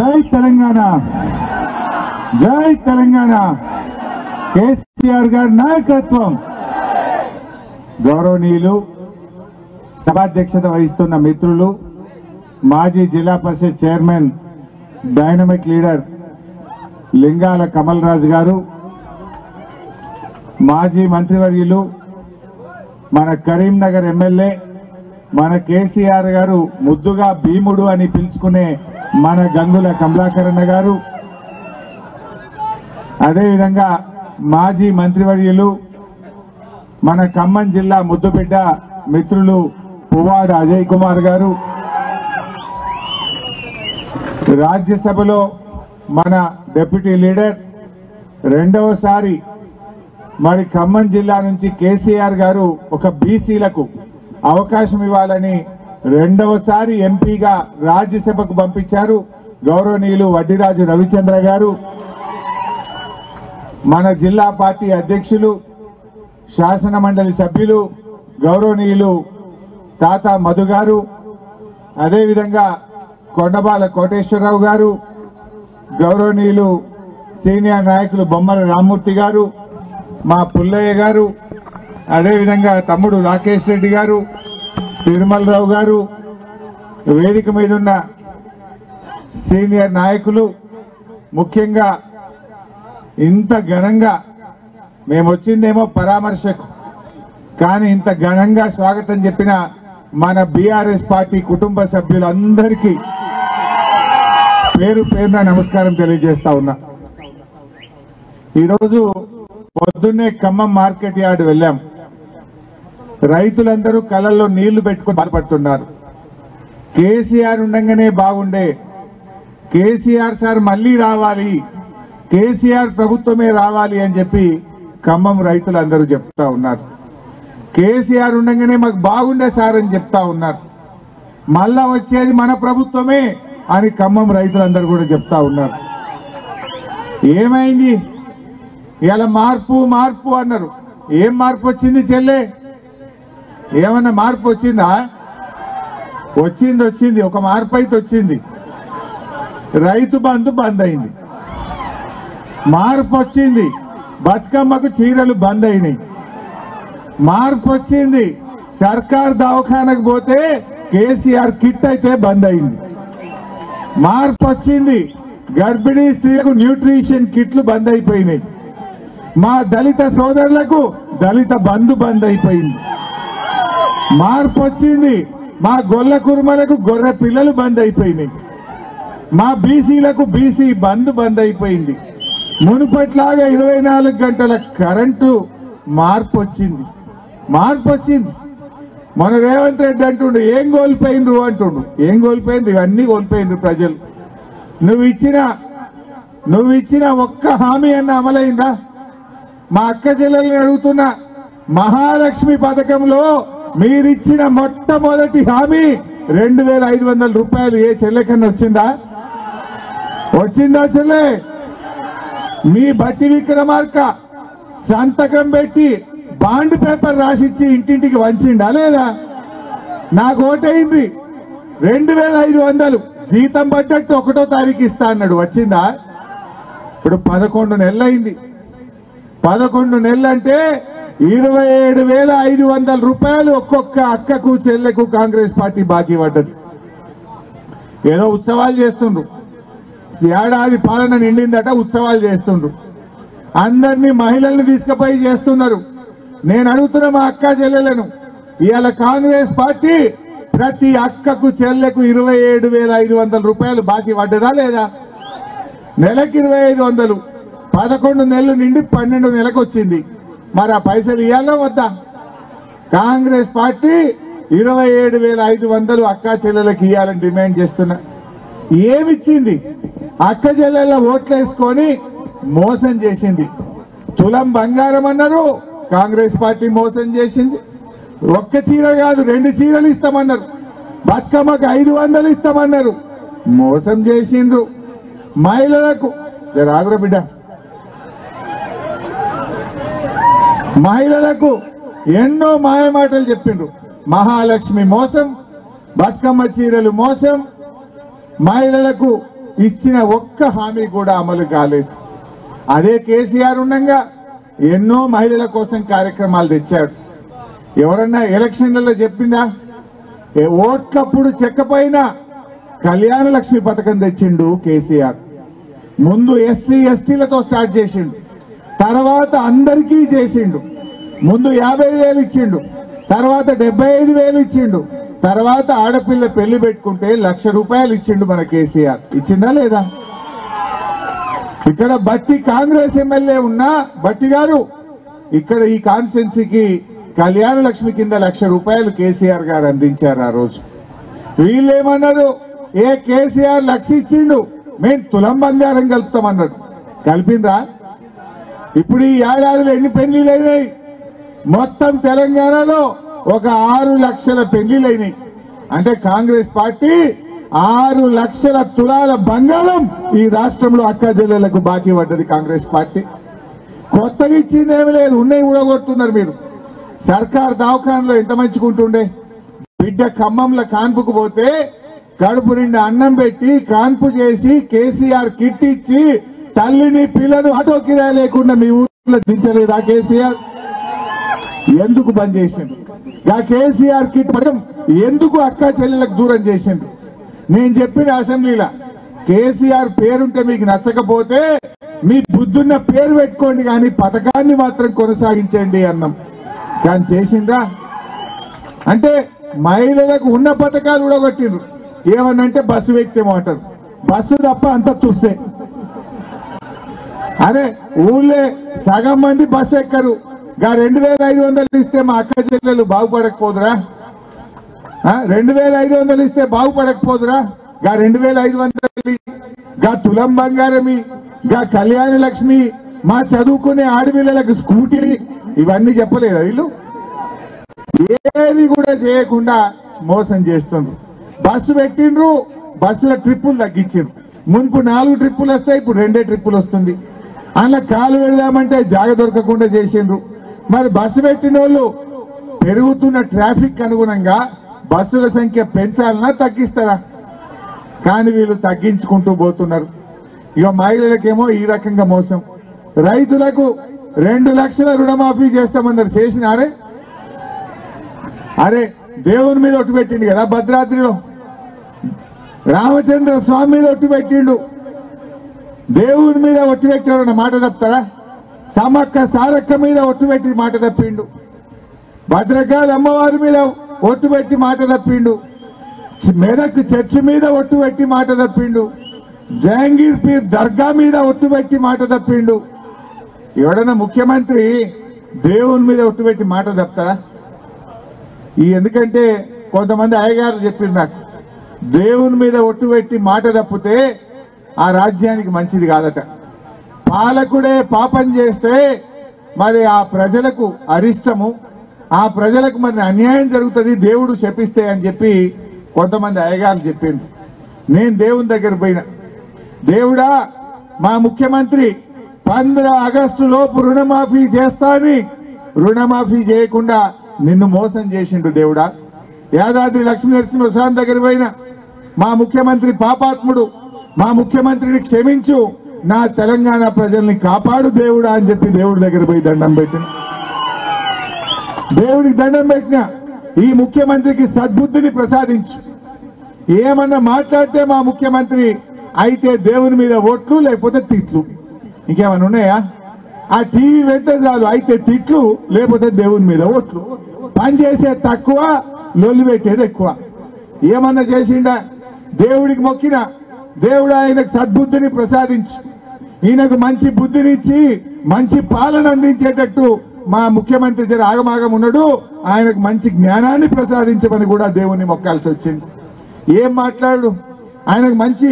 జై తెలంగాణ, జై తెలంగాణ. కేసీఆర్ గారి నాయకత్వం. గౌరవనీయులు, సభాధ్యక్షత వహిస్తున్న మిత్రులు, మాజీ జిల్లా పరిషత్ చైర్మన్, డైనమిక్ లీడర్ లింగాల కమల్ రాజు గారు, మాజీ మంత్రివర్యులు, మన కరీంనగర్ ఎమ్మెల్యే, మన కేసీఆర్ గారు ముద్దుగా భీముడు అని పిలుచుకునే మన గంగుల కమలాకరణ గారు, అదేవిధంగా మాజీ మంత్రివర్యులు, మన ఖమ్మం జిల్లా ముద్దుబిడ్డ మిత్రులు పువ్వాడ అజయ్ కుమార్ గారు, రాజ్యసభలో మన డిప్యూటీ లీడర్, రెండవసారి మరి ఖమ్మం జిల్లా నుంచి కేసీఆర్ గారు ఒక బీసీలకు అవకాశం ఇవ్వాలని రెండవసారి ఎంపీగా రాజ్యసభకు పంపించారు గౌరవనీయులు వడ్డిరాజు రవిచంద్ర గారు, మన జిల్లా పార్టీ అధ్యక్షులు, శాసన మండలి సభ్యులు గౌరవనీయులు తాతా మధు గారు, అదేవిధంగా కొండబాల కోటేశ్వరరావు గారు, గౌరవనీయులు సీనియర్ నాయకులు బొమ్మల రామ్మూర్తి గారు, మా పుల్లయ్య గారు, అదేవిధంగా తమ్ముడు రాకేష్ రెడ్డి గారు, తిరుమలరావు గారు, వేదిక మీద ఉన్న సీనియర్ నాయకులు, ముఖ్యంగా ఇంత ఘనంగా మేము వచ్చిందేమో పరామర్శకు, కానీ ఇంత ఘనంగా స్వాగతం చెప్పిన మన బీఆర్ఎస్ పార్టీ కుటుంబ సభ్యులందరికీ పేరు పేరున నమస్కారం తెలియజేస్తా ఉన్నా. ఈరోజు పొద్దున్నే ఖమ్మం మార్కెట్ యార్డ్ వెళ్ళాం. రైతులందరూ కళ్ళల్లో నీళ్లు పెట్టుకుని బాధపడుతున్నారు. కేసీఆర్ ఉండగానే బాగుండే, కేసీఆర్ సార్ మళ్లీ రావాలి, కేసీఆర్ ప్రభుత్వమే రావాలి అని చెప్పి ఖమ్మం రైతులందరూ చెప్తా ఉన్నారు. కేసీఆర్ ఉండగానే మాకు బాగుండే సార్ అని చెప్తా ఉన్నారు. మళ్ళా వచ్చేది మన ప్రభుత్వమే అని ఖమ్మం రైతులందరూ కూడా చెప్తా ఉన్నారు. ఏమైంది? ఇలా మార్పు మార్పు అన్నారు. ఏం మార్పు వచ్చింది చెల్లె? ఏమన్నా మార్పు వచ్చిందా? వచ్చింది ఒక మార్పు అయితే వచ్చింది. రైతు బంధు బంద్ అయింది. మార్పు వచ్చింది. బతుకమ్మకు చీరలు బంద్ అయినాయి. మార్పు వచ్చింది. సర్కార్ దవాఖానకు పోతే కేసీఆర్ కిట్ అయితే బంద్ అయింది. మార్పు వచ్చింది. గర్భిణీ స్త్రీలకు న్యూట్రిషన్ కిట్లు బంద్ అయిపోయినాయి. మా దళిత సోదరులకు దళిత బంధు బంద్ అయిపోయింది. మార్పు వచ్చింది. మా గొల్ల కుర్మలకు గొర్రె పిల్లలు బంద్ అయిపోయినాయి. మా బీసీలకు బీసీ బంద్ బంద్ అయిపోయింది. మునుపట్లాగా 24 గంటల కరెంటు మార్పు వచ్చింది. మార్పు వచ్చింది. మన రేవంత్ రెడ్డి అంటుండు ఏం కోల్పోయిండ్రు అంటుండు. ఏం కోల్పోయింది? ఇవన్నీ కోల్పోయిండ్రు ప్రజలు. నువ్వు ఇచ్చిన ఒక్క హామీ అన్న అమలైందా? మా అక్క చెల్లెల్ని అడుగుతున్న మహాలక్ష్మి పథకంలో మీరిచ్చిన మొట్టమొదటి హామీ 2500 రూపాయలు ఏ చెల్లెకన్నా వచ్చిందా? వచ్చిందా చెల్లె? మీ బట్టి విక్రమార్క సంతకం పెట్టి బాండ్ పేపర్ రాసిచ్చి ఇంటింటికి వంచిండా లేదా? నాకు ఓటైంది. 2500 జీతం పడ్డట్టు 1వ తారీఖు ఇస్తా అన్నాడు. వచ్చిందా? ఇప్పుడు 11 నెలలైంది. 11 నెలలంటే 27,500 రూపాయలు ఒక్కొక్క అక్కకు చెల్లెకు కాంగ్రెస్ పార్టీ బాకీ పడ్డది. ఏదో ఉత్సవాలు చేస్తుండ్రు. ఏడాది పాలన నిండిందట, ఉత్సవాలు చేస్తుండ్రు. అందరినీ మహిళల్ని తీసుకుపోయి చేస్తున్నారు. నేను అడుగుతున్న మా అక్క చెల్లెలను, ఇవాళ కాంగ్రెస్ పార్టీ ప్రతి అక్కకు చెల్లెకు 27,500 రూపాయలు బాకీ పడ్డదా లేదా? నెలకి 2,500. 11 నెలలు నిండి 12 నెలకు వచ్చింది. మరి ఆ పైసలు ఇవ్వాలో వద్దా? కాంగ్రెస్ పార్టీ 27,500 అక్క చెల్లెలకు ఇవ్వాలని డిమాండ్ చేస్తున్నా. ఏమిచ్చింది? అక్క చెల్లెళ్ళ ఓట్లేసుకొని మోసం చేసింది. తులం బంగారం అన్నారు, కాంగ్రెస్ పార్టీ మోసం చేసింది. ఒక్క చీర కాదు 2 చీరలు ఇస్తామన్నారు. బతుకమ్మకు 500 ఇస్తామన్నారు, మోసం చేసిండ్రు. మహిళలకు రాగుర బిడ్డ, మహిళలకు ఎన్నో మాయమాటలు చెప్పిండ్రు. మహాలక్ష్మి మోసం, బతుకమ్మ చీరలు మోసం, మహిళలకు ఇచ్చిన ఒక్క హామీ కూడా అమలు కాలేదు. అదే కేసీఆర్ ఉండగా ఎన్నో మహిళల కోసం కార్యక్రమాలు తెచ్చాడు. ఎవరన్నా ఎలక్షన్లలో చెప్పిందా? ఓట్లప్పుడు చెక్కపైన కళ్యాణ లక్ష్మి పథకం తెచ్చిండు కేసీఆర్. ముందు ఎస్సీ ఎస్టీలతో స్టార్ట్ చేసిండు, తర్వాత అందరికీ చేసిండు. ముందు 50,000 ఇచ్చిండు, తర్వాత 75,000 ఇచ్చిండు, తర్వాత ఆడపిల్ల పెళ్లి పెట్టుకుంటే ₹1,00,000 ఇచ్చిండు మన కేసీఆర్. ఇచ్చిందా లేదా? ఇక్కడ బట్టి కాంగ్రెస్ ఎమ్మెల్యే ఉన్నా బట్టి గారు ఇక్కడ ఈ కాన్స్టిట్యున్సీకి కళ్యాణ లక్ష్మి కింద ₹1,00,000 కేసీఆర్ గారు అందించారు ఆ రోజు. వీళ్ళేమన్నారు? కేసీఆర్ 1,00,000 ఇచ్చిండు, మేము తులం బంగారం కలుపుతామన్నాడు. కలిపిందా? ఇప్పుడు ఈ ఏడాదిలో ఎన్ని పెళ్లిళ్ళైనాయి? మొత్తం తెలంగాణలో ఒక 6 లక్షల పెళ్లిళ్ళైనాయి. అంటే కాంగ్రెస్ పార్టీ 6 లక్షల తులాల బంగారం ఈ రాష్ట్రంలో అక్క చెల్లెలకు బాకీ పడ్డది కాంగ్రెస్ పార్టీ. కొత్తగా ఇచ్చిందేమీ లేదు, ఉన్నాయి ఊడగొడుతున్నారు మీరు. సర్కార్ దవాఖానలో ఎంత మంచుకుంటుండే, బిడ్డ ఖమ్మంలో కాన్పుకు పోతే కడుపు నిండా అన్నం పెట్టి కాన్పు చేసి కేసీఆర్ కిట్ ఇచ్చి తల్లిని పిల్లను ఆటో కిరాయి లేకుండా మీ ఊర్లో దించలేదా కేసీఆర్? ఎందుకు బంద్ చేసిండు? కేసీఆర్ కిట్ పథకం ఎందుకు అక్క చెల్లెలకు దూరం చేసిండు? నేను చెప్పిన అసెంబ్లీలో కేసీఆర్ పేరుంటే మీకు నచ్చకపోతే మీ బుద్ధున్న పేరు పెట్టుకోండి, కానీ పథకాన్ని మాత్రం కొనసాగించండి అన్నాం. కానీ చేసిండ్రా? అంటే మహిళలకు ఉన్న పథకాలు ఊడగొట్టిండ్రు. ఏమన్నంటే బస్సు వ్యక్తేమో అంటారు, బస్సు తప్ప అంత తుస్సే. అరే ఊళ్ళే సగం మంది బస్సు ఎక్కరు. 2,500 ఇస్తే మా అక్క చెల్లెలు బాగుపడకపోదురా? 2,500 ఇస్తే బాగుపడకపోదురా? 2,500 తులం బంగారమి, కళ్యాణ లక్ష్మి, మా చదువుకునే ఆడపిల్లలకు స్కూటీ, ఇవన్నీ చెప్పలేదా వీళ్ళు? ఏవి కూడా చేయకుండా మోసం చేస్తుండ్రు. బస్సు పెట్టిండ్రు, బస్సుల ట్రిప్పులు తగ్గించిండ్రు. మున్పు 4 ట్రిప్పులు వస్తాయి, ఇప్పుడు 2 ట్రిప్పులు వస్తుంది. అందులో కాలు పెడదామంటే జాగ దొరకకుండా చేసిండ్రు. మరి బస్సు పెట్టిన వాళ్ళు పెరుగుతున్న ట్రాఫిక్ అనుగుణంగా బస్సుల సంఖ్య పెంచాలన్నా తగ్గిస్తారా? కానీ వీళ్ళు తగ్గించుకుంటూ పోతున్నారు. ఇక మహిళలకేమో ఈ రకంగా మోసం. రైతులకు 2 లక్షల రుణమాఫీ చేస్తామన్నారు, చేసినారే? అరే దేవుని మీద ఒట్టు పెట్టిండు కదా భద్రాద్రిలో, రామచంద్ర స్వామి మీద ఒట్టు పెట్టిండు. దేవుని మీద ఒట్టు పెట్టారన్న మాట తప్పుతారా? సమ్మక్క సారక్క మీద ఒట్టు పెట్టి మాట తప్పిండు. భద్రకాళి అమ్మవారి మీద ఒట్టు పెట్టి మాట తప్పిండు. మెదక్ చర్చి మీద ఒట్టు పెట్టి మాట తప్పిండు. జహంగీర్ పీర్ దర్గా మీద ఒట్టు పెట్టి మాట తప్పిండు. ఎవడన్నా ముఖ్యమంత్రి దేవుని మీద ఒట్టు పెట్టి మాట తప్పుతారా? ఎందుకంటే కొంతమంది అయ్యగారు చెప్పింది నాకు, దేవుని మీద ఒట్టు పెట్టి మాట తప్పితే ఆ రాజ్యానికి మంచిది కాదట. పాలకుడే పాపం చేస్తే మరి ఆ ప్రజలకు అరిష్టము, ఆ ప్రజలకు మరి అన్యాయం జరుగుతుంది, దేవుడు శపిస్తే అని చెప్పి కొంతమంది అయ్యగారు చెప్పిండు. నేను దేవుని దగ్గర పోయినా, దేవుడా మా ముఖ్యమంత్రి 15 ఆగస్టు లోపు రుణమాఫీ చేస్తా అని రుణమాఫీ చేయకుండా నిన్ను మోసం చేసిండు దేవుడా. యాదాద్రి లక్ష్మీ నరసింహస్వామి దగ్గర పోయినా, మా ముఖ్యమంత్రి పాపాత్ముడు, మా ముఖ్యమంత్రిని క్షమించు, నా తెలంగాణ ప్రజల్ని కాపాడు దేవుడా అని చెప్పి దేవుడి దగ్గర పోయి దండం పెట్టిన. దేవుడికి దండం పెట్టిన, ఈ ముఖ్యమంత్రికి సద్బుద్ధిని ప్రసాదించు. ఏమన్నా మాట్లాడితే మా ముఖ్యమంత్రి అయితే దేవుని మీద ఓట్లు లేకపోతే తిట్లు, ఇంకేమన్నా ఉన్నాయా? ఆ టీవీ పెట్టే చాలు, అయితే తిట్లు లేకపోతే దేవుని మీద ఓట్లు. పని చేసే తక్కువ, లొల్లి పెట్టేది ఎక్కువ. ఏమన్నా చేసిండా? దేవుడికి మొక్కిన, దేవుడు ఆయనకు సద్బుద్ధిని ప్రసాదించి, ఈయనకు మంచి బుద్ధినిచ్చి మంచి పాలన అందించేటట్టు మా ముఖ్యమంత్రి జర ఆగమాగం ఉన్నాడు, ఆయనకు మంచి జ్ఞానాన్ని ప్రసాదించమని కూడా దేవుని మొక్కాల్సి వచ్చింది. ఏం మాట్లాడు? ఆయనకు మంచి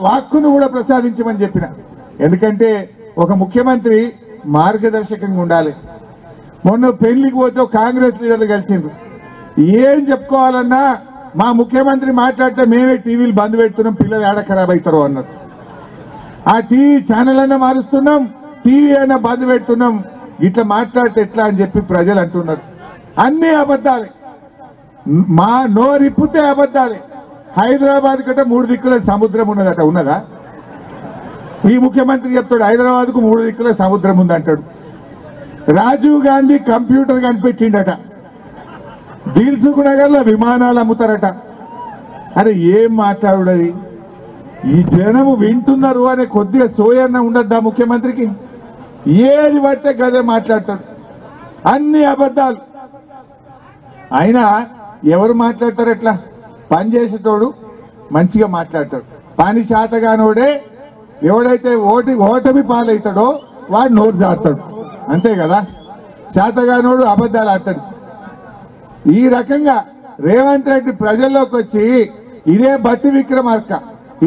వాక్కును కూడా ప్రసాదించమని చెప్పిన. ఎందుకంటే ఒక ముఖ్యమంత్రి మార్గదర్శకంగా ఉండాలి. మొన్న పెళ్లికి పోతే కాంగ్రెస్ లీడర్లు కలిసిండ్రు. ఏం చెప్పుకోవాలన్నా మా ముఖ్యమంత్రి మాట్లాడితే మేమే టీవీలు బంద్ పెడుతున్నాం, పిల్లలు ఏడ ఖరాబ్ అవుతారో అన్నారు. ఆ టీవీ ఛానల్ అన్నా మారుస్తున్నాం, టీవీ అయినా బంద్ పెడుతున్నాం. ఇట్లా మాట్లాడితే ఎట్లా అని చెప్పి ప్రజలు అంటున్నారు. అన్ని అబద్ధాలే, మా నోరిప్పితే అబద్ధాలే. హైదరాబాద్ కంటే 3 దిక్కుల సముద్రం ఉన్నదట. ఉన్నదా? ఈ ముఖ్యమంత్రి చెప్తాడు హైదరాబాద్కు 3 దిక్కుల సముద్రం ఉందంటాడు. రాజీవ్ గాంధీ కంప్యూటర్ కనిపెట్టిండట. దిల్సుఖ్ నగర్లో విమానాలు అమ్ముతారట. అరే ఏం మాట్లాడుడది? ఈ జనము వింటున్నారు అనే కొద్దిగా సోయన్న ఉండద్దా ముఖ్యమంత్రికి? ఏది పడితే గదే మాట్లాడతాడు, అన్ని అబద్ధాలు. అయినా ఎవరు మాట్లాడతారు? ఎట్లా పనిచేసేటోడు మంచిగా మాట్లాడతాడు. పని శాతగానోడే ఎవడైతే ఓటమి పాలవుతాడో వాడు నోరు జారుతాడు, అంతే కదా. శాతగానోడు అబద్ధాలు ఆడతాడు. ఈ రకంగా రేవంత్ రెడ్డి ప్రజల్లోకి వచ్చి ఇదే బట్టి విక్రమార్క,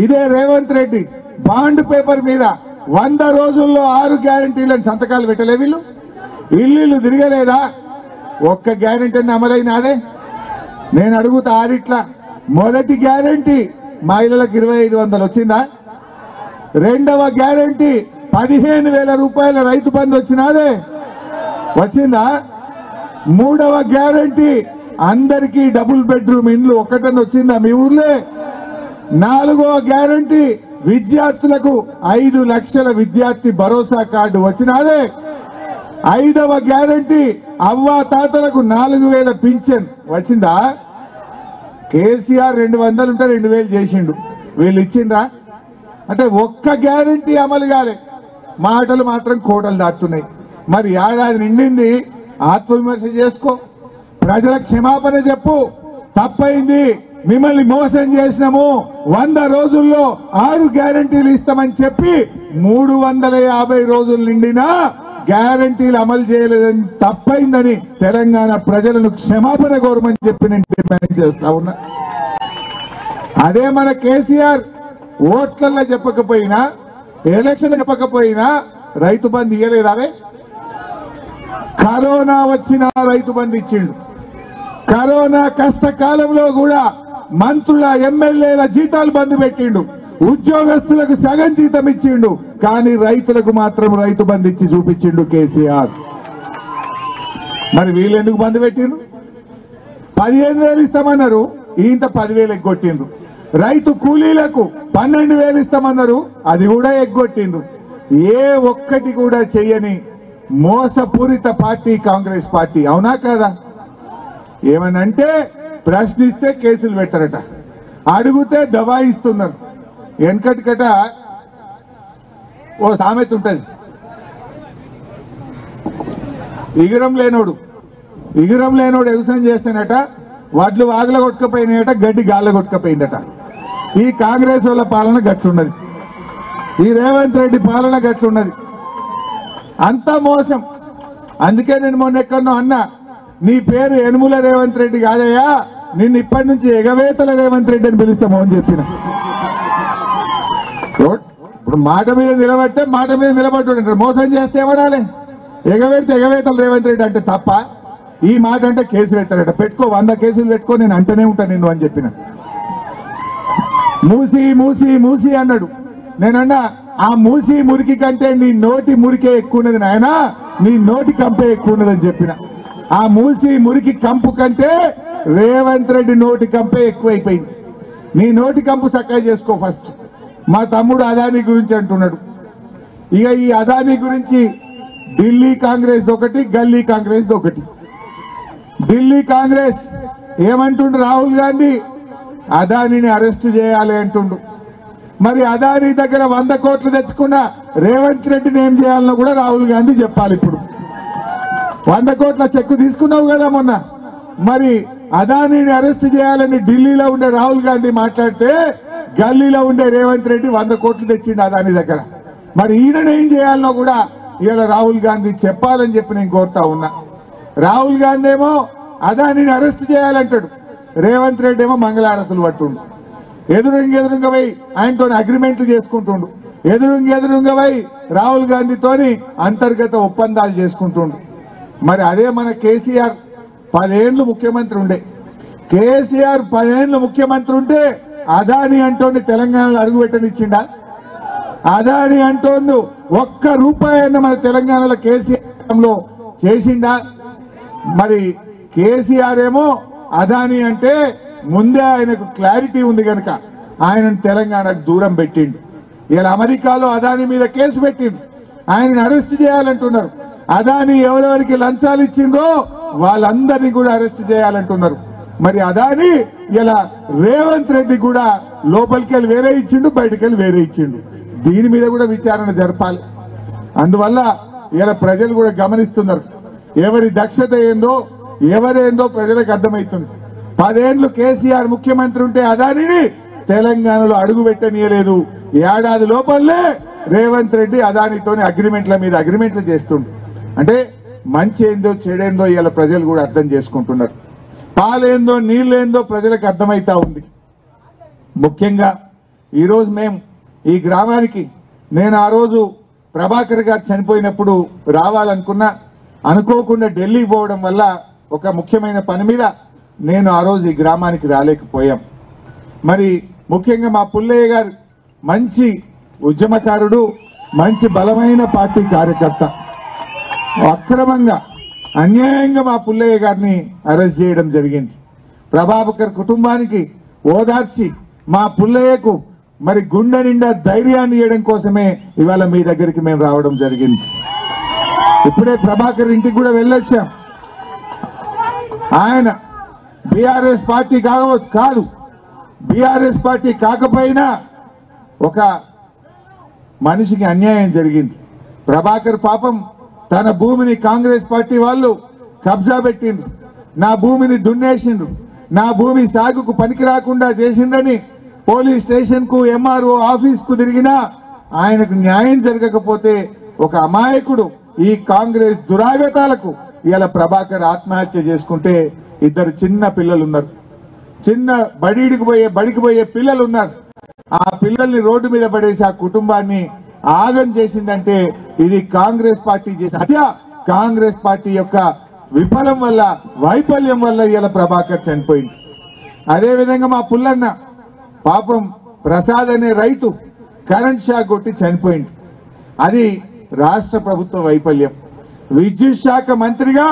ఇదే రేవంత్ రెడ్డి బాండ్ పేపర్ మీద 100 రోజుల్లో 6 గ్యారంటీలను సంతకాలు పెట్టలే. వీళ్ళు ఇల్లు తిరగలేదా? ఒక్క గ్యారంటీని అమలైనాదే? నేను అడుగుతా ఆడిట్లా. మొదటి గ్యారంటీ మహిళలకు 2500 వచ్చిందా? రెండవ గ్యారంటీ 15,000 రూపాయల రైతు బంధు వచ్చినాదే? వచ్చిందా? మూడవ గ్యారంటీ అందరికీ డబుల్ బెడ్రూమ్ ఇండ్లు ఒకటని వచ్చిందా మీ ఊర్లే? నాలుగవ గ్యారంటీ విద్యార్థులకు 5 లక్షల విద్యార్థి భరోసా కార్డు వచ్చినాదే? ఐదవ గ్యారంటీ అవ్వా తాతలకు 4,000 పింఛన్ వచ్చిందా? కేసీఆర్ 200 ఉంటే 2,000 చేసిండు, వీళ్ళు ఇచ్చిండ్రా? అంటే ఒక్క గ్యారంటీ అమలు కాలే, మాటలు మాత్రం కోటలు దాటుతున్నాయి. మరి ఏడాది నిండింది, ఆత్మవిమర్శ చేసుకో, ప్రజల క్షమాపణ చెప్పు. తప్పైంది, మిమ్మల్ని మోసం చేసినాము, 100 రోజుల్లో 6 గ్యారంటీలు ఇస్తామని చెప్పి 350 రోజులు నిండినా గ్యారంటీలు అమలు చేయలేదని, తప్పైందని తెలంగాణ ప్రజలను క్షమాపణ కోరమని చెప్పి నేను డిమాండ్ చేస్తా ఉన్నా. అదే మన కేసీఆర్ ఓట్లల్లో చెప్పకపోయినా, ఎలక్షన్ చెప్పకపోయినా రైతు బంధు ఇయ్యలేదావే? కరోనా వచ్చినా రైతు బంధు ఇచ్చిండు. కరోనా కష్టకాలంలో కూడా మంత్రుల ఎమ్మెల్యేల జీతాలు బంద్ పెట్టిండు, ఉద్యోగస్తులకు సగం జీతం ఇచ్చిండు, కానీ రైతులకు మాత్రం రైతు బంధు ఇచ్చి చూపించిండు కేసీఆర్. మరి వీళ్ళెందుకు బంద్ పెట్టిండు? 15,000 ఇస్తామన్నారు, ఇంత 10,000 ఎగ్గొట్టిండ్రు. రైతు కూలీలకు 12,000 ఇస్తామన్నారు, అది కూడా ఎగ్గొట్టిండ్రు. ఏ ఒక్కటి కూడా చెయ్యని మోసపూరిత పార్టీ కాంగ్రెస్ పార్టీ, అవునా కాదా? ఏమనంటే ప్రశ్నిస్తే కేసులు పెట్టారట, అడిగితే దబాయిస్తున్నారు. వెనకటికట ఓ సామెత ఉంటది, ఇగురం లేనోడు వ్యవసాయం చేస్తేనట వడ్లు వాగుల కొట్టుకపోయినాయట, గడ్డి గాళ్ళ కొట్టుకపోయిందట. ఈ కాంగ్రెస్ వాళ్ళ పాలన గట్లున్నది, ఈ రేవంత్ రెడ్డి పాలన గట్లున్నది, అంతా మోసం. అందుకే నేను మొన్న ఎక్కడో అన్నా, నీ పేరు యనుమల రేవంత్ రెడ్డి కాదయ్యా, నిన్ను ఇప్పటి నుంచి ఎగవేతల రేవంత్ రెడ్డి అని పిలుస్తామో అని చెప్పిన. ఇప్పుడు మాట మీద నిలబట్టే మాట మీద నిలబట్టు, మోసం చేస్తే ఏమనాలి? ఎగవేడితే ఎగవేతల రేవంత్ రెడ్డి అంటే తప్ప, ఈ మాట అంటే కేసు పెట్టారట. పెట్టుకో, 100 కేసులు పెట్టుకో, నేను అంటనే ఉంటా నిన్ను అని చెప్పిన. మూసి మూసి మూసి అన్నాడు. నేనన్నా, ఆ మూసి మురికి కంటే నీ నోటి మురికే ఎక్కువ ఉన్నది నాయనా, నీ నోటి కంపే ఎక్కువ ఉన్నదని చెప్పిన. ఆ మూసి మురికి కంపు కంటే రేవంత్ రెడ్డి నోటి కంపే ఎక్కువైపోయింది. నీ నోటి కంపు చక్కగా చేసుకో ఫస్ట్. మా తమ్ముడు అదానీ గురించి అంటున్నాడు. ఇక ఈ అదానీ గురించి ఢిల్లీ కాంగ్రెస్ ఒకటి, గల్లీ కాంగ్రెస్ ఒకటి. ఢిల్లీ కాంగ్రెస్ ఏమంటుండు? రాహుల్ గాంధీ అదానీని అరెస్ట్ చేయాలి అంటుండు. మరి అదానీ దగ్గర 100 కోట్లు తెచ్చుకున్న రేవంత్ రెడ్డిని ఏం చేయాలనో కూడా రాహుల్ గాంధీ చెప్పాలి. ఇప్పుడు 100 కోట్ల చెక్కు తీసుకున్నావు కదా మొన్న, మరి అదానీని అరెస్ట్ చేయాలని ఢిల్లీలో ఉండే రాహుల్ గాంధీ మాట్లాడితే, గల్లీలో ఉండే రేవంత్ రెడ్డి 100 కోట్లు తెచ్చిండు అదానీ దగ్గర. మరి ఈయనను ఏం చేయాలనో కూడా ఇవాళ రాహుల్ గాంధీ చెప్పాలని చెప్పి నేను కోరుతా ఉన్నా. రాహుల్ గాంధీ ఏమో అదానీని అరెస్ట్ చేయాలంటాడు, రేవంత్ రెడ్డి ఏమో మంగళారతులు పట్టుండు. ఎదురుంగా పోయి ఆయనతో అగ్రిమెంట్లు చేసుకుంటుండు, ఎదురుంగా పోయి రాహుల్ గాంధీతోని అంతర్గత ఒప్పందాలు చేసుకుంటుండు. మరి అదే మన కేసీఆర్ 10 ఏళ్లు ముఖ్యమంత్రి ఉండే. కేసీఆర్ 10 ఏళ్లు ముఖ్యమంత్రి ఉంటే అదానీ అంటోని తెలంగాణలో అడుగుపెట్టనిచ్చిండా? అదానీ అంటోండు ఒక్క రూపాయి అన్న మన తెలంగాణలో కేసీఆర్ లో చేసిండా? మరి కేసీఆర్ ఏమో అదానీ అంటే ముందే ఆయనకు క్లారిటీ ఉంది కనుక ఆయనను తెలంగాణకు దూరం పెట్టిండు. ఇలా అమెరికాలో అదాని మీద కేసు పెట్టిండు, ఆయనను అరెస్ట్ చేయాలంటున్నారు. అదాని ఎవరెవరికి లంచాలు ఇచ్చిండ్రో వాళ్ళందరినీ కూడా అరెస్ట్ చేయాలంటున్నారు. మరి అదాని ఇలా రేవంత్ రెడ్డి కూడా లోపలికి వెళ్ళి వేరే ఇచ్చిండు, బయటకు వెళ్ళి వేరే ఇచ్చిండు. దీని మీద కూడా విచారణ జరపాలి. అందువల్ల ఇలా ప్రజలు కూడా గమనిస్తున్నారు, ఎవరి దక్షత ఏందో ఎవరేందో ప్రజలకు అర్థమవుతుంది. 10 ఏళ్లు కేసీఆర్ ముఖ్యమంత్రి ఉంటే అదానిని తెలంగాణలో అడుగు పెట్టనీయలేదు. ఏడాది లోపలనే రేవంత్ రెడ్డి అదానితోని అగ్రిమెంట్ల మీద అగ్రిమెంట్లు చేస్తుండ్రు. అంటే మంచి ఏందో చెడేందో ఇలా ప్రజలు కూడా అర్థం చేసుకుంటున్నారు. పాలేందో నీళ్ళేందో ప్రజలకు అర్థమైతా ఉంది. ముఖ్యంగా ఈరోజు మేము ఈ గ్రామానికి, నేను ఆ రోజు ప్రభాకర్ గారు చనిపోయినప్పుడు రావాలనుకున్నా, అనుకోకుండా ఢిల్లీ పోవడం వల్ల ఒక ముఖ్యమైన పని మీద నేను ఆ రోజు ఈ గ్రామానికి రాలేకపోయాం. మరి ముఖ్యంగా మా పుల్లయ్య గారు మంచి ఉద్యమకారుడు, మంచి బలమైన పార్టీ కార్యకర్త. అక్రమంగా అన్యాయంగా మా పుల్లయ్య గారిని అరెస్ట్ చేయడం జరిగింది. ప్రభాకర్ కుటుంబానికి ఓదార్చి మా పుల్లయ్యకు మరి గుండె నిండా ధైర్యాన్ని ఇవ్వడం కోసమే ఇవాళ మీ దగ్గరికి మేము రావడం జరిగింది. ఇప్పుడే ప్రభాకర్ ఇంటికి కూడా వెళ్ళొచ్చాం. ఆయన బీఆర్ఎస్ పార్టీ కాదు, బీఆర్ఎస్ పార్టీ కాకపోయినా ఒక మనిషికి అన్యాయం జరిగింది. ప్రభాకర్ పాపం తన భూమిని కాంగ్రెస్ పార్టీ వాళ్ళు కబ్జా పెట్టిండ్రు, నా భూమిని దున్నేసిండ్రు, నా భూమి సాగుకు పనికి రాకుండా చేసిందని పోలీస్ స్టేషన్ కు ఎంఆర్ఓ ఆఫీస్ కు తిరిగినా ఆయనకు న్యాయం జరగకపోతే ఒక అమాయకుడు ఈ కాంగ్రెస్ దురాగతాలకు ఇలా ప్రభాకర్ ఆత్మహత్య చేసుకుంటే 2 చిన్న పిల్లలు ఉన్నారు, చిన్న బడికి పోయే పిల్లలు ఉన్నారు. ఆ పిల్లల్ని రోడ్డు మీద పడేసి ఆ కుటుంబాన్ని ఆగం చేసిందంటే ఇది కాంగ్రెస్ పార్టీ చేసిన హత్య. కాంగ్రెస్ పార్టీ యొక్క విఫలం వల్ల, వైఫల్యం వల్ల ఇలా ప్రభాకర్ చనిపోయింది. అదేవిధంగా మా పుల్లన్న పాపం ప్రసాద్ అనే రైతు కరెంట్ షాక్ కొట్టి చనిపోయింది. అది రాష్ట్ర ప్రభుత్వ వైఫల్యం. విద్యుత్ శాఖ మంత్రిగా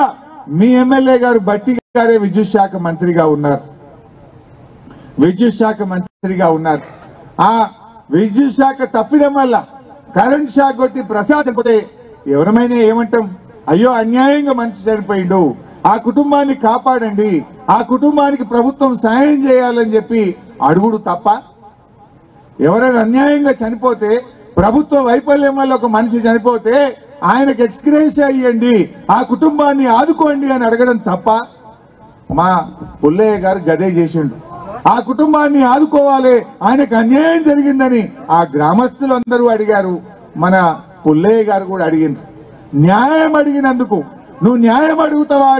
మీ ఎమ్మెల్యే గారు బట్టి గారే విద్యుత్ శాఖ మంత్రిగా ఉన్నారు. ఆ విద్యుత్ శాఖ తప్పిదం వల్ల కరెంట్ షాక్ కొట్టి ప్రసాద్ చనిపోతే ఎవరమైనా ఏమంటాం, అయ్యో అన్యాయంగా మనిషి చనిపోయిండు, ఆ కుటుంబాన్ని కాపాడండి, ఆ కుటుంబానికి ప్రభుత్వం సాయం చేయాలని చెప్పి అడుగుడు తప్ప, ఎవరైనా అన్యాయంగా చనిపోతే ప్రభుత్వ వైఫల్యం వల్ల ఒక మనిషి చనిపోతే ఆయనకు ఎక్స్గ్రేషియా ఇవ్వండి, ఆ కుటుంబాన్ని ఆదుకోండి అని అడగడం తప్ప. మా పుల్లయ్య గారు గదే చేసిండు. ఆ కుటుంబాన్ని ఆదుకోవాలి, ఆయనకు అన్యాయం జరిగిందని ఆ గ్రామస్తులందరూ అడిగారు. మన పుల్లయ్య గారు కూడా అడిగిండ్రు. న్యాయం అడిగినందుకు నువ్వు న్యాయం అడుగుతావా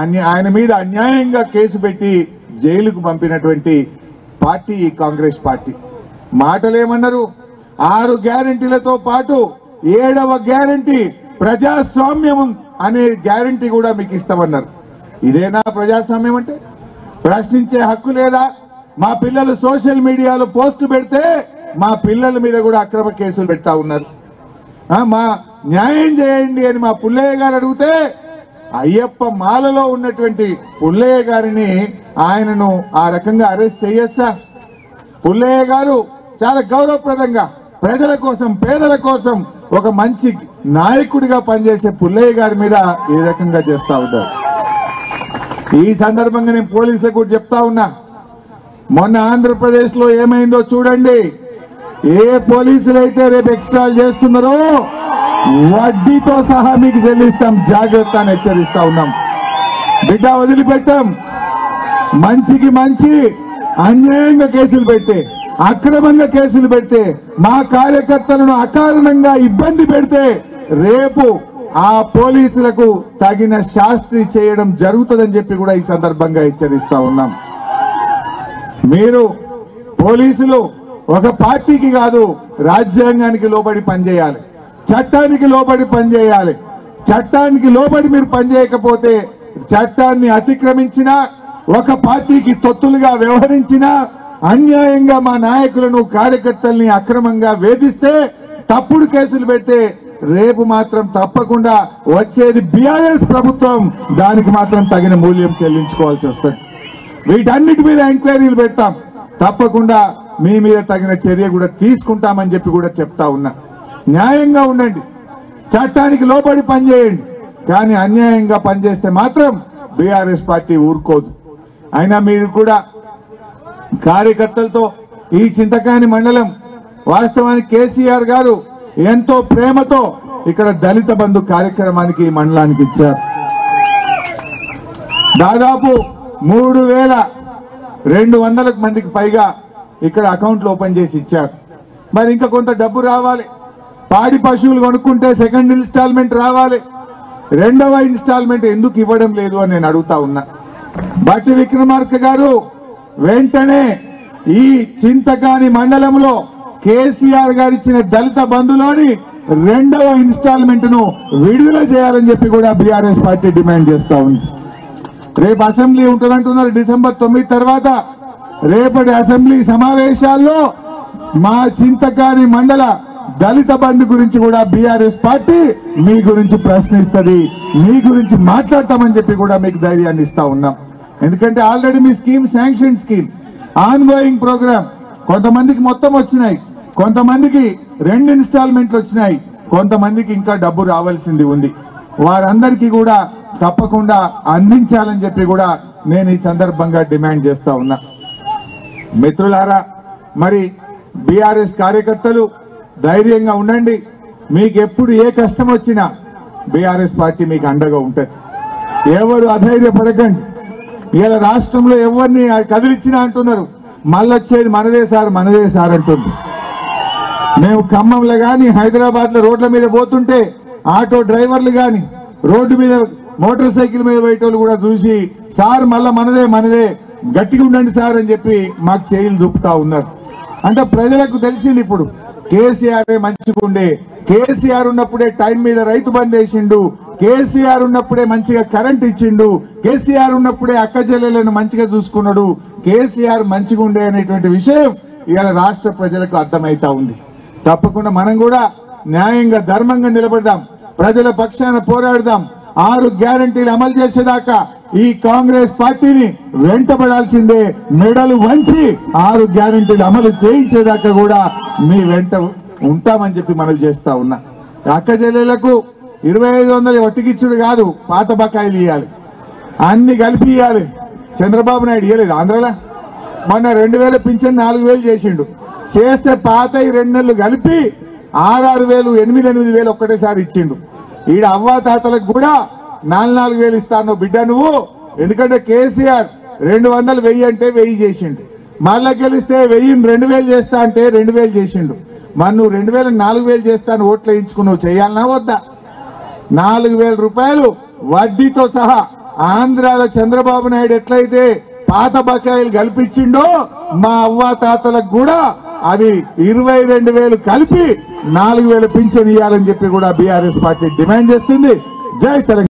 అని ఆయన మీద అన్యాయంగా కేసు పెట్టి జైలుకు పంపినటువంటి పార్టీ ఈ కాంగ్రెస్ పార్టీ. మాటలేమన్నారు, 6 గ్యారంటీలతో పాటు 7వ గ్యారంటీ ప్రజాస్వామ్యం అనే గ్యారంటీ కూడా మీకు ఇస్తామన్నారు. ఇదేనా ప్రజాస్వామ్యం అంటే? ప్రశ్నించే హక్కు లేదా? మా పిల్లలు సోషల్ మీడియాలో పోస్టులు పెడితే మా పిల్లల మీద కూడా అక్రమ కేసులు పెడతా ఉన్నారు. మా న్యాయం చేయండి అని మా పుల్లయ్య గారు అడిగితే అయ్యప్ప మాలలో ఉన్నటువంటి పుల్లయ్య గారిని ఆయనను ఆ రకంగా అరెస్ట్ చేయొచ్చా? పుల్లయ్య గారు చాలా గౌరవప్రదంగా ప్రజల కోసం, పేదల కోసం ఒక మంచి నాయకుడిగా పనిచేసే పుల్లయ్య గారి మీద ఈ రకంగా చేస్తా ఉంటారు. ఈ సందర్భంగా నేను పోలీసులకు కూడా చెప్తా ఉన్నా, మొన్న ఆంధ్రప్రదేశ్ లో ఏమైందో చూడండి. ఏ పోలీసులు అయితే రేపు ఎక్స్ట్రాలు చేస్తున్నారో వడ్డీతో సహా మీకు చెల్లిస్తాం, జాగ్రత్త అని హెచ్చరిస్తా ఉన్నాం. బిడ్డ వదిలిపెట్టాం. మంచికి మంచి అన్యాయంగా కేసులు పెడితే, అక్రమంగా కేసులు పెడితే, మా కార్యకర్తలను అకారణంగా ఇబ్బంది పెడితే రేపు ఆ పోలీసులకు తగిన శాస్తి చేయడం జరుగుతుందని చెప్పి కూడా ఈ సందర్భంగా హెచ్చరిస్తా ఉన్నాం. మీరు పోలీసులు ఒక పార్టీకి కాదు, రాజ్యాంగానికి లోబడి పనిచేయాలి, చట్టానికి లోబడి పనిచేయాలి. చట్టానికి లోబడి మీరు పనిచేయకపోతే, చట్టాన్ని అతిక్రమించినా, ఒక పార్టీకి తొత్తులుగా వ్యవహరించినా, అన్యాయంగా మా నాయకులను, కార్యకర్తల్ని అక్రమంగా వేధిస్తే, తప్పుడు కేసులు పెడితే రేపు మాత్రం తప్పకుండా వచ్చేది బీఆర్ఎస్ ప్రభుత్వం, దానికి మాత్రం తగిన మూల్యం చెల్లించుకోవాల్సి వస్తుంది. వీటన్నిటి మీద ఎంక్వైరీలు పెడతాం. తప్పకుండా మీ మీద తగిన చర్య కూడా తీసుకుంటామని చెప్పి కూడా చెప్తా ఉన్నా. న్యాయంగా ఉండండి, చట్టానికి లోబడి పనిచేయండి. కానీ అన్యాయంగా పనిచేస్తే మాత్రం బీఆర్ఎస్ పార్టీ ఊరుకోదు. అయినా మీరు కూడా కార్యకర్తలతో ఈ చింతకాని మండలం వాస్తవానికి కేసీఆర్ గారు ఎంతో ప్రేమతో ఇక్కడ దళిత బంధు కార్యక్రమానికి ఈ మండలానికి ఇచ్చారు. దాదాపు 3200 మందికి పైగా ఇక్కడ అకౌంట్లు ఓపెన్ చేసి ఇచ్చారు. మరి ఇంకా కొంత డబ్బు రావాలి. పాడి పశువులు కొనుక్కుంటే సెకండ్ ఇన్స్టాల్మెంట్ రావాలి. రెండవ ఇన్స్టాల్మెంట్ ఎందుకు ఇవ్వడం లేదు అని నేను అడుగుతా ఉన్నా. బట్టి విక్రమార్క గారు వెంటనే ఈ చింతకాని మండలంలో కేసీఆర్ గారు ఇచ్చిన దళిత బంధులోని రెండవ ఇన్స్టాల్మెంట్ ను విడుదల చేయాలని చెప్పి కూడా బీఆర్ఎస్ పార్టీ డిమాండ్ చేస్తా ఉంది. రేపు అసెంబ్లీ ఉంటుందంటున్నారు. డిసెంబర్ 9 తర్వాత రేపటి అసెంబ్లీ సమావేశాల్లో మా చింతకాని మండల దళిత బంధు గురించి కూడా బీఆర్ఎస్ పార్టీ మీ గురించి ప్రశ్నిస్తుంది, మీ గురించి మాట్లాడతామని చెప్పి కూడా మీకు ధైర్యాన్ని ఇస్తా ఉన్నాం. ఎందుకంటే ఆల్రెడీ మీ scheme sanction scheme, ongoing programme. కొంతమందికి మొత్తం వచ్చినాయి, కొంతమందికి 2 ఇన్స్టాల్మెంట్లు వచ్చినాయి, కొంతమందికి ఇంకా డబ్బు రావాల్సింది ఉంది. వారందరికీ కూడా తప్పకుండా అందించాలని చెప్పి కూడా నేను ఈ సందర్భంగా డిమాండ్ చేస్తా ఉన్నా. మిత్రులారా, మరి బీఆర్ఎస్ కార్యకర్తలు ధైర్యంగా ఉండండి. మీకు ఎప్పుడు ఏ కష్టం వచ్చినా బీఆర్ఎస్ పార్టీ మీకు అండగా ఉంటుంది. ఎవరు అధైర్యపడకండి. ఇలా రాష్ట్రంలో ఎవరిని కదిలిచ్చినా అంటున్నారు, మళ్ళొచ్చేది మనదే సార్ మనదే సార్ అంటుంది. మేము ఖమ్మంలో కానీ హైదరాబాద్ లో రోడ్ల మీద పోతుంటే ఆటో డ్రైవర్లు కానీ రోడ్డు మీద మోటార్ సైకిల్ మీద పోయేటోళ్ళు కూడా చూసి సార్ మళ్ళా మనదే మనదే గట్టిగా ఉండండి సార్ అని చెప్పి మాకు చేయిలు చూపుతా ఉన్నారు. అంటే ప్రజలకు తెలిసింది ఇప్పుడు కేసీఆర్ మంచిగా ఉండే, కేసీఆర్ ఉన్నప్పుడే టైం మీద రైతు బంద్ వేసిండు, కేసీఆర్ ఉన్నప్పుడే మంచిగా కరెంట్ ఇచ్చిండు, కేసీఆర్ ఉన్నప్పుడే అక్క చెల్లెలను మంచిగా చూసుకున్నాడు, కేసీఆర్ మంచిగా ఉండే అనేటువంటి విషయం ఇవాళ రాష్ట్ర ప్రజలకు అర్థమైతా ఉంది. తప్పకుండా మనం కూడా న్యాయంగా ధర్మంగా నిలబడదాం, ప్రజల పక్షాన పోరాడదాం. 6 గ్యారంటీలు అమలు చేసేదాకా ఈ కాంగ్రెస్ పార్టీని వెంటబడాల్సిందే. మెడలు వంచి 6 గ్యారంటీలు అమలు చేయించేదాకా కూడా మీ వెంట ఉంటామని చెప్పి మనవి చేస్తా ఉన్నా. అక్క చెల్లెళ్లకు 2500 వట్టికిచ్చుడు కాదు, పాత బకాయిలు ఇవ్వాలి, అన్ని కలిపి ఇవ్వాలి. చంద్రబాబు నాయుడు ఇవ్వలేదు ఆంధ్రలో. మొన్న 2000 పింఛన్ 4000 చేసిండు. చేస్తే పాత 2 నెలలు కలిపి 6,000 8,000 ఒక్కటేసారి ఇచ్చిండు. ఈడ అవ్వా తాతలకు కూడా 4,000 ఇస్తాను బిడ్డ నువ్వు. ఎందుకంటే కేసీఆర్ 200 1000 అంటే 1000 చేసిండు. మళ్ళా గెలిస్తే 1000 2000 చేస్తా అంటే 2000 చేసిండు. మరి నువ్వు 2000 4000 చేస్తాను ఓట్లు వేయించుకున్నావు, చేయాలన్నా వద్దా? 4000 రూపాయలు వడ్డీతో సహా ఆంధ్రాలో చంద్రబాబు నాయుడు ఎట్లయితే పాత బకాయిలు కల్పించిండో మా అవ్వా తాతలకు కూడా అది 22,000 కలిపి 4,000 పింఛన్ ఇవ్వాలని చెప్పి కూడా బీఆర్ఎస్ పార్టీ డిమాండ్ చేస్తుంది. జై తెలంగాణ.